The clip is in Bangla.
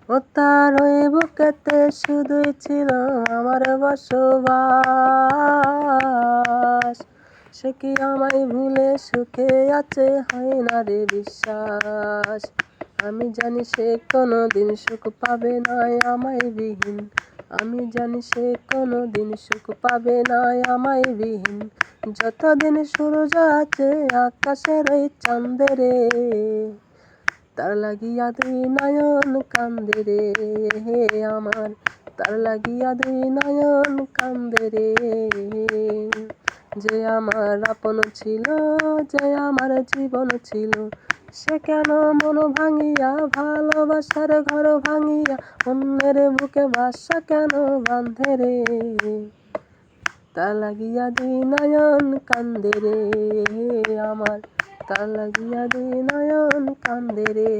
ও তার ওই বুকেতে শুধুই ছিল আমার বসবাস। সে কি আমায় ভুলে সুখে আছে, হয় না রে বিশ্বাস। আমি জানি সে কোনোদিন সুখ পাবে না আমায় বিহীন, আমি জানি সে কোনোদিন সুখ পাবে না আমায় বিহীন। যতদিন সূর্য আছে আকাশের ওই চাঁদরে, তার লাগিয়া দুই নয়ন কান্দে রে আমার, তার লাগিয়া দুই নয়ন কান্দে রে। যে আমার আপন ছিল, যে আমার জীবন ছিল, সে কেন মন ভাঙিয়া ভালোবাসার ঘর ভাঙিয়া অন্যের বুকে বাসা কেন বাঁধে রে। তার লাগিয়া দুই নয়ন কান্দে রে আমার, তার লাগিয়া দুই নয়ন কান্দে রে।